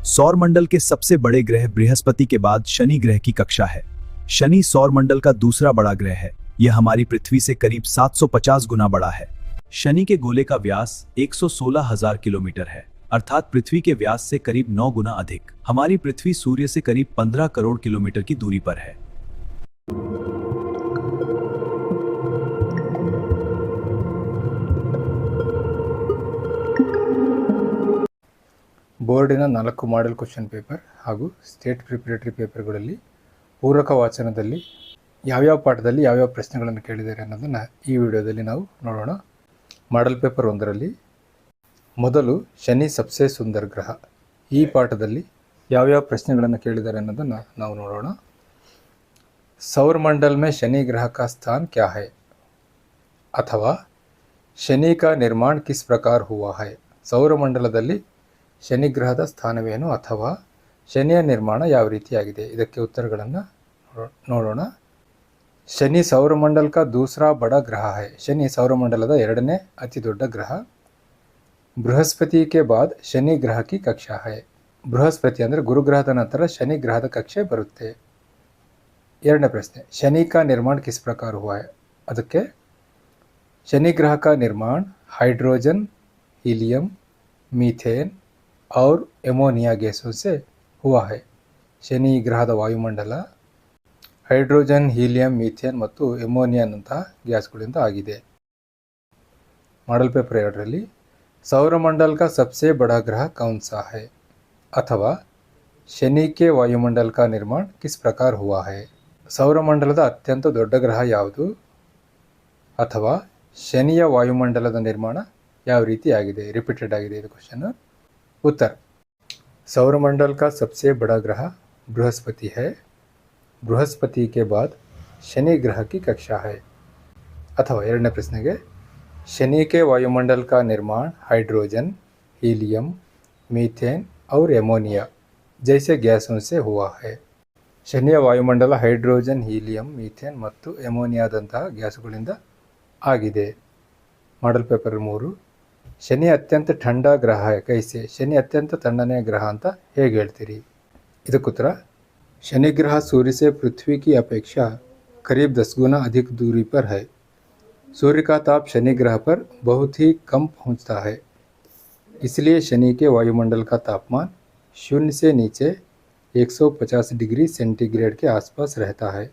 सौर मंडल के सबसे बड़े ग्रह बृहस्पति के बाद शनि ग्रह की कक्षा है। शनि सौर मंडल का दूसरा बड़ा ग्रह है। यह हमारी पृथ्वी से करीब 750 गुना बड़ा है। शनि के गोले का व्यास 116,000 किलोमीटर है, अर्थात पृथ्वी के व्यास से करीब 9 गुना अधिक। हमारी पृथ्वी सूर्य से करीब 15 करोड़ किलोमीटर की दूरी पर है। ಬೋರ್ಡಿನ 4 ಮಾಡೆಲ್ ಕ್ವಶನ್ ಪೇಪರ್ ಹಾಗೂ ಸ್ಟೇಟ್ ಪ್ರಿಪರೇಟರಿ ಪೇಪರ್ಗಳಲ್ಲಿ ಪೂರಕ ವಾಚನದಲ್ಲಿ ಯಾವ್ಯಾವ ಪಾಠದಲ್ಲಿ ಯಾವ್ಯಾವ ಪ್ರಶ್ನೆಗಳನ್ನು ಕೇಳಿದ್ದಾರೆ ಅನ್ನೋದನ್ನು ಈ ವಿಡಿಯೋದಲ್ಲಿ ನಾವು ನೋಡೋಣ. ಮಾಡೆಲ್ ಪೇಪರ್ 1ರಲ್ಲಿ ಮೊದಲು ಶನಿ ಸಬ್ಸೆ ಸುಂದರ ಗ್ರಹ. ಈ ಪಾಠದಲ್ಲಿ ಯಾವ್ಯಾವ ಪ್ರಶ್ನೆಗಳನ್ನು ಕೇಳಿದ್ದಾರೆ ಅನ್ನೋದನ್ನು ನಾವು ನೋಡೋಣ. सौरमंडल में शनि ग्रह का स्थान क्या है, अथवा शनि का निर्माण किस प्रकार हुआ है. ಸೌರಮಂಡಲದಲ್ಲಿ ಶನಿ ಗ್ರಹದ ಸ್ಥಾನವೇನು ಅಥವಾ ಶನಿಯ ನಿರ್ಮಾಣ ಯಾವ ರೀತಿಯಾಗಿದೆ, ಇದಕ್ಕೆ ಉತ್ತರಗಳನ್ನು ನೋಡೋಣ. ಶನಿ ಸೌರಮಂಡಲ का दूसरा बड़ा ग्रह है. ಶನಿ ಸೌರಮಂಡಲದ ಎರಡನೇ ಅತಿ ದೊಡ್ಡ ಗ್ರಹ. ಬೃಹಸ್ಪತಿ के बाद ಶನಿ ಗ್ರಹ की कक्षा है. ಬೃಹಸ್ಪತಿ ಅಂದರೆ ಗುರುಗ್ರಹದ ನಂತರ ಶನಿ ಗ್ರಹದ ಕಕ್ಷೆ ಬರುತ್ತೆ. ಎರಡನೇ ಪ್ರಶ್ನೆ, शनि का निर्माण किस प्रकार हुआ है. ಅದಕ್ಕೆ शनि ग्रह का निर्माण हाइड्रोजन, हीलियम, मीथेन और एमोनिया गैसों से हुआ है. ಶನಿ ಗ್ರಹದ ವಾಯುಮಂಡಲ ಹೈಡ್ರೋಜನ್, ಹೀಲಿಯಂ, ಮೀಥೇನ್ ಮತ್ತು ಎಮೋನಿಯಾನಂತಹ ಗ್ಯಾಸ್ಗಳಿಂದ ಆಗಿದೆ. ಮಾಡೆಲ್ ಪೇಪರ್ 2ರಲ್ಲಿ सौरमंडल का सबसे बड़ा ग्रह कौन सा है, अथवा शनि के वायुमंडल का निर्माण किस प्रकार हुआ है. ಸೌರಮಂಡಲದ ಅತ್ಯಂತ ದೊಡ್ಡ ಗ್ರಹ ಯಾವುದು ಅಥವಾ ಶನಿಯ ವಾಯುಮಂಡಲದ ನಿರ್ಮಾಣ ಯಾವ ರೀತಿ ಆಗಿದೆ, ರಿಪೀಟೆಡ್ ಆಗಿದೆ ಇದು ಕ್ವಶನ್. उत्तर, सौरमंडल का सबसे बड़ा ग्रह बृहस्पति है. बृहस्पति के बाद शनि ग्रह की कक्षा है. अथवा ಎರಡನೇ ಪ್ರಶ್ನೆಗೆ शनि के वायुमंडल का निर्माण हाइड्रोजन, हीलियम, मीथेन और एमोनिया जैसे गैसों से हुआ है. ಶನಿಯ ವಾಯುಮಂಡಲ ಹೈಡ್ರೋಜನ್, ಹೀಲಿಯಂ, ಮೀಥೇನ್ ಮತ್ತು ಎಮೋನಿಯಾದಂತಹ ಗ್ಯಾಸುಗಳಿಂದ ಆಗಿದೆ. ಮಾಡೆಲ್ ಪೇಪರ್ 3, ಶನಿ ಅತ್ಯಂತ ठंडा ग्रह है कैसे. ಶನಿ ಅತ್ಯಂತ ತಣ್ಣನೆಯ ಗ್ರಹ ಅಂತ ಹೇಗೆ ಹೇಳ್ತೀರಿ. ಇದಕ್ಕುತ್ತರ, शनि ग्रह सूर्य से पृथ्वी की अपेक्षा करीब 10 गुना अधिक दूरी पर है. सूर्य का ताप शनि ग्रह पर बहुत ही कम पहुंचता है. इसलिए शनि के वायुमंडल का तापमान शून्य से नीचे 150 डिग्री सेंटीग्रेड के आसपास रहता है.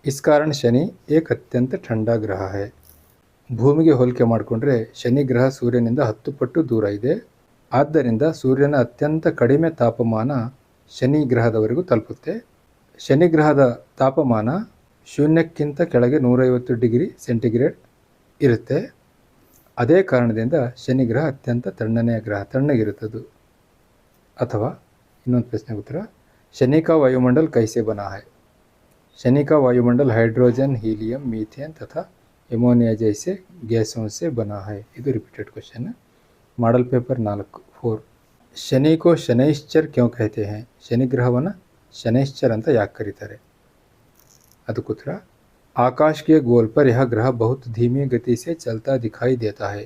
इस कारण शनि एक अत्यंत ठंडा ग्रह है. ಭೂಮಿಗೆ ಹೋಲಿಕೆ ಮಾಡಿಕೊಂಡ್ರೆ ಶನಿ ಗ್ರಹ ಸೂರ್ಯನಿಂದ 10 ಪಟ್ಟು ದೂರ ಇದೆ. ಆದ್ದರಿಂದ ಸೂರ್ಯನ ಅತ್ಯಂತ ಕಡಿಮೆ ತಾಪಮಾನ ಶನಿ ಗ್ರಹದವರೆಗೂ ತಲುಪುತ್ತೆ. ಶನಿ ಗ್ರಹದ ತಾಪಮಾನ ಶೂನ್ಯಕ್ಕಿಂತ ಕೆಳಗೆ 150 ಡಿಗ್ರಿ ಸೆಂಟಿಗ್ರೇಡ್ ಇರುತ್ತೆ. ಅದೇ ಕಾರಣದಿಂದ ಶನಿ ಗ್ರಹ ಅತ್ಯಂತ ತಣ್ಣನೆಯ ಗ್ರಹ, ತಣ್ಣಗಿರುತ್ತದು. ಅಥವಾ ಇನ್ನೊಂದು ಪ್ರಶ್ನೆಗೆ ಉತ್ತರ, शनि का वायुमंडल कैसे बना है. शनि का वायुमंडल हाइड्रोजन, हीलियम, मीथेन तथा एमोनिया जैसे गैसों से बना है. ಇದು repeated question. Model paper 4, Shani को शनैश्चर क्यों कहते हैं. ಶನಿ ಗ್ರಹವನ್ನು ಶನೈಶ್ಚರ್ ಅಂತ ಯಾಕೆ ಕರೀತಾರೆ. ಅದಕ್ಕುತ್ತರ, आकाश के गोल पर यह ग्रह बहुत धीमी गति से चलता दिखाई देता है.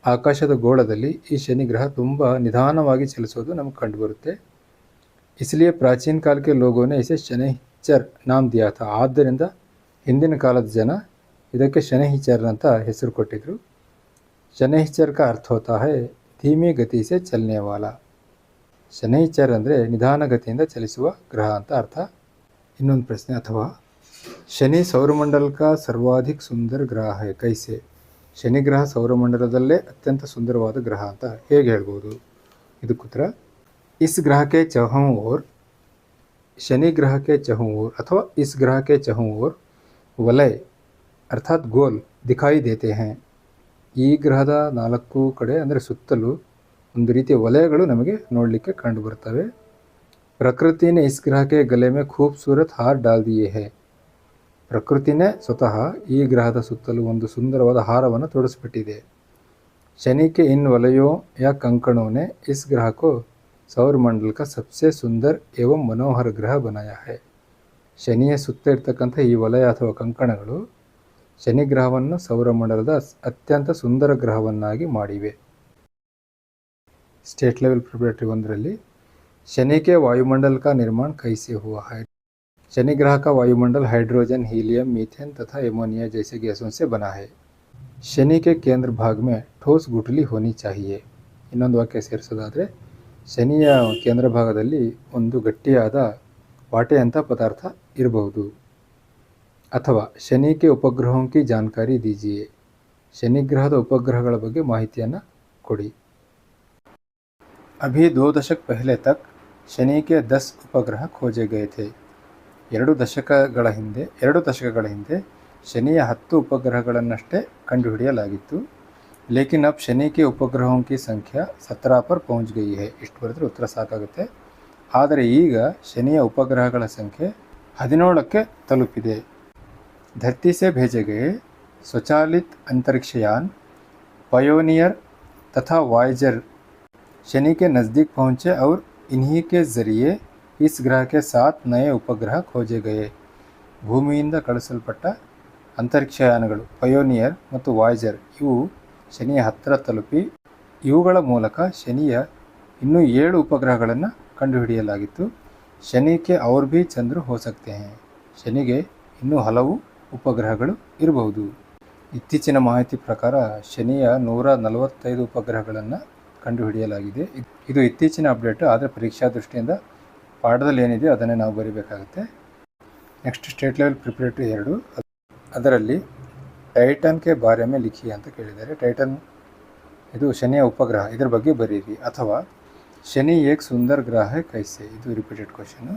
ಆಕಾಶದ ಗೋಳದಲ್ಲಿ ಈ ಶನಿ ಗ್ರಹ ತುಂಬ ನಿಧಾನವಾಗಿ ಚಲಿಸೋದು ನಮಗೆ ಕಂಡುಬರುತ್ತೆ. इसलिए प्राचीन काल के लोगों ने इसे शनैಶ್ಚರ್ नाम दिया था. ಆದ್ದರಿಂದ ಹಿಂದಿನ ಕಾಲದ ಜನ ಇದಕ್ಕೆ ಶನೈಶ್ಚರ್ ಅಂತ ಹೆಸರು ಕೊಟ್ಟಿದ್ರು. ಶನೈಶ್ಚರ್ का अर्थ होता है धीमी गति से चलने वाला. ಶನೈಶ್ಚರ್ ಅಂದರೆ ನಿಧಾನಗತಿಯಿಂದ ಚಲಿಸುವ ಗ್ರಹ ಅಂತ ಅರ್ಥ. ಇನ್ನೊಂದು ಪ್ರಶ್ನೆ, ಅಥವಾ ಶನಿ ಸೌರಮಂಡಲ का सर्वाधिक सुंदर ग्रह है कैसे. ಶನಿ ಗ್ರಹ ಸೌರಮಂಡಲದಲ್ಲೇ ಅತ್ಯಂತ ಸುಂದರವಾದ ಗ್ರಹ ಅಂತ ಹೇಗೆ ಹೇಳ್ಬೋದು. ಇದಕ್ಕುತ್ತರ, इस ग्रह के चहों ओर, शनि ग्रह के चहों ओर अथवा इस ग्रह के चहों ओर वलय अर्थात गोल दिखाई देते हैं. ಈ ಗ್ರಹದ 4 ಕಡೆ ಅಂದರೆ ಸುತ್ತಲೂ ಒಂದು ರೀತಿಯ ವಲಯಗಳು ನಮಗೆ ನೋಡಲಿಕ್ಕೆ ಕಂಡು ಬರ್ತವೆ. ಪ್ರಕೃತಿ ने इस ग्रह के गले में खूबसूरत हार डाल दिए हैं. ಪ್ರಕೃತಿನೇ ಸ್ವತಃ ಈ ಗ್ರಹದ ಸುತ್ತಲೂ ಒಂದು ಸುಂದರವಾದ ಹಾರವನ್ನು ತೊಡಿಸ್ಬಿಟ್ಟಿದೆ. शनि के इन वलयों या कंकणों ने इस ग्रह को ಸೌರಮಂಡಲ का सबसे सुंदर एवं मनोहर ग्रह बनाया है. ಶನಿಯ ಸುತ್ತ ಇರ್ತಕ್ಕಂಥ ಈ ವಲಯ ಅಥವಾ ಕಂಕಣಗಳು ಶನಿ ಗ್ರಹವನ್ನು ಸೌರಮಂಡಲದ ಅತ್ಯಂತ ಸುಂದರ ಗ್ರಹವನ್ನಾಗಿ ಮಾಡಿವೆ. ಸ್ಟೇಟ್ ಲೆವೆಲ್ ಪ್ರಿಪರೇಟರಿ 1ರಲ್ಲಿ शनि के वायुमंडल का निर्माण कैसे हुआ है? शनि ग्रह का वायुमंडल हाइड्रोजन, हीलियम, मीथेन तथा एमोनिया जैसे गैसों से बना है। शनि के केंद्र भाग में ठोस गुठली होनी चाहिए. ಇನ್ನೊಂದು ವಾಕ್ಯ ಸೇರಿಸೋದಾದರೆ, ಶನಿಯ ಕೇಂದ್ರ ಭಾಗದಲ್ಲಿ ಒಂದು ಗಟ್ಟಿಯಾದ ವಾಟೆಯಂಥ ಪದಾರ್ಥ ಇರಬಹುದು. ಅಥವಾ शनि के उपग्रहों की जानकारी दीजिए. शनि ग्रहದ ಉಪಗ್ರಹಗಳ ಬಗ್ಗೆ ಮಾಹಿತಿಯನ್ನು ಕೊಡಿ. अभी 2 दशक पहले तक शनि के 10 उपग्रह खोजे गए थे. 2 ದಶಕಗಳ ಹಿಂದೆ ಶನಿಯ 10 ಉಪಗ್ರಹಗಳನ್ನಷ್ಟೇ ಕಂಡುಹಿಡಿಯಲಾಗಿತ್ತು. ಲೇಕಿನ್ ಅಬ್ ಶನಿ ಕೆ ಉಪಗ್ರಹೋं की ಸಂಖ್ಯಾ 17 पर पहुंच गई है. ಇಷ್ಟು ಬರೆದ್ರೆ ಉತ್ತರ ಸಾಕಾಗುತ್ತೆ. ಆದರೆ ಈಗ ಶನಿಯ ಉಪಗ್ರಹಗಳ ಸಂಖ್ಯೆ 17ಕ್ಕೆ ತಲುಪಿದೆ. धरती से भेजे गए स्वचालित अंतरिक्षयान पायोनियर तथा वायेजर शनि के नज़दीक पहुँचे और इन्हीं के ज़रिए इस ग्रह के 7 नए उपग्रह खोजे गए. ಭೂಮಿಯಿಂದ ಕಳಿಸಲ್ಪಟ್ಟ ಅಂತರಿಕ್ಷಯಾನಗಳು ಪಯೋನಿಯರ್ ಮತ್ತು ವಾಯೇಜರ್ ಇವು ಶನಿಯ ಹತ್ತಿರ ತಲುಪಿ ಇವುಗಳ ಮೂಲಕ ಶನಿಯ ಇನ್ನೂ 7 ಉಪಗ್ರಹಗಳನ್ನು ಕಂಡುಹಿಡಿಯಲಾಗಿತ್ತು. ಶನಿಗೆ और भी ಚಂದ್ರ हो सकते हैं. ಶನಿಗೆ ಇನ್ನೂ ಹಲವು ಉಪಗ್ರಹಗಳು ಇರಬಹುದು. ಇತ್ತೀಚಿನ ಮಾಹಿತಿ ಪ್ರಕಾರ ಶನಿಯ 145 ಉಪಗ್ರಹಗಳನ್ನು ಕಂಡುಹಿಡಿಯಲಾಗಿದೆ. ಇದು ಇತ್ತೀಚಿನ ಅಪ್ಡೇಟ್, ಆದರೆ ಪರೀಕ್ಷಾ ದೃಷ್ಟಿಯಿಂದ ಪಾಠದಲ್ಲಿ ಏನಿದೆ ಅದನ್ನೇ ನಾವು ಬರೀಬೇಕಾಗುತ್ತೆ. ನೆಕ್ಸ್ಟ್ ಸ್ಟೇಟ್ ಲೆವೆಲ್ ಪ್ರಿಪರೇಟರಿ 2, ಅದರಲ್ಲಿ ಟೈಟನ್ ಕೆ ಬಾರೆ ಮೇ ಲಿಖಿ ಅಂತ ಕೇಳಿದ್ದಾರೆ. ಟೈಟನ್ ಇದು ಶನಿಯ ಉಪಗ್ರಹ, ಇದರ ಬಗ್ಗೆ ಬರೀರಿ. ಅಥವಾ ಶನಿ ಏಕ್ ಸುಂದರ ಗ್ರಹ ಹೈ ಕೈಸೆ, ಇದು ರಿಪೀಟೆಡ್ ಕ್ವಶನ್.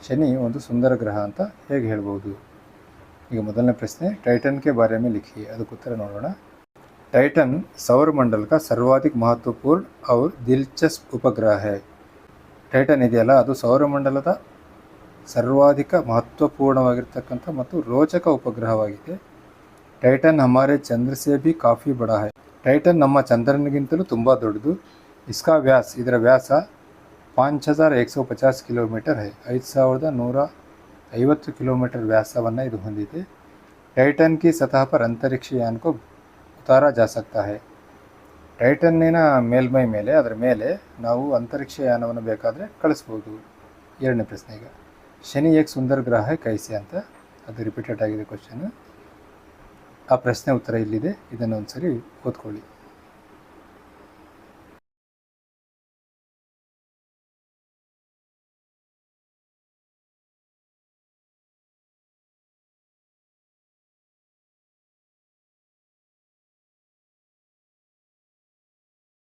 ಶನಿ ಒಂದು ಸುಂದರ ಗ್ರಹ ಅಂತ ಹೇಗೆ ಹೇಳ್ಬೋದು? ಈಗ ಮೊದಲನೇ ಪ್ರಶ್ನೆ, ಟೈಟನ್ ಕೆ ಬಾರೆ ಮೇ ಲಿಖಿ, ಅದಕ್ಕೆ ಉತ್ತರ ನೋಡೋಣ. टाइटन सौरमंडल का सर्वाधिक महत्वपूर्ण और दिलचस्प उपग्रह है. ಟೈಟನ್ ಇದೆಯಲ್ಲ, ಅದು ಸೌರಮಂಡಲದ ಸರ್ವಾಧಿಕ ಮಹತ್ವಪೂರ್ಣವಾಗಿರ್ತಕ್ಕಂಥ ಮತ್ತು ರೋಚಕ ಉಪಗ್ರಹವಾಗಿದೆ. ಟೈಟನ್ ಹಮಾರೆ ಚಂದ್ರ ಸೆ ಭಿ ಕಾಫಿ ಬಡಾ ಹೈ. ಟೈಟನ್ ನಮ್ಮ ಚಂದ್ರನಿಗಿಂತಲೂ ತುಂಬ ದೊಡ್ಡದು. ಇಸ್ಕಾ ವ್ಯಾಸ್, ಇದರ ವ್ಯಾಸ 5150 ಕಿಲೋಮೀಟರ್ ಹೈ. 5150 ಕಿಲೋಮೀಟರ್ ವ್ಯಾಸವನ್ನು ಇದು ಹೊಂದಿದೆ. ಟೈಟನ್ ಕಿ ಸತಹ ಪರ್ ಅಂತರಿಕ್ಷಯಾನ ಕೋ ಉತಾರಾ ಜಾ ಸಕ್ತಾ ಹೈ. ಟೈಟನ್ನಿನ ಮೇಲ್ಮೈ ಮೇಲೆ, ಅದರ ಮೇಲೆ ನಾವು ಅಂತರಿಕ್ಷಯಾನವನ್ನು ಬೇಕಾದರೆ ಕಳಿಸ್ಬೋದು. ಎರಡನೇ ಪ್ರಶ್ನೆ, ಈಗ ಶನಿ ಏಕ್ ಸುಂದರ ಗ್ರಹ ಹೈ ಕೈಸೆ ಅಂತ, ಅದು ರಿಪೀಟೆಡ್ ಆಗಿದೆ ಕ್ವಶನ್. ಆ ಪ್ರಶ್ನೆ ಉತ್ತರ ಇಲ್ಲಿದೆ, ಇದನ್ನು ಒಂದ್ಸರಿ ಓದ್ಕೊಳ್ಳಿ.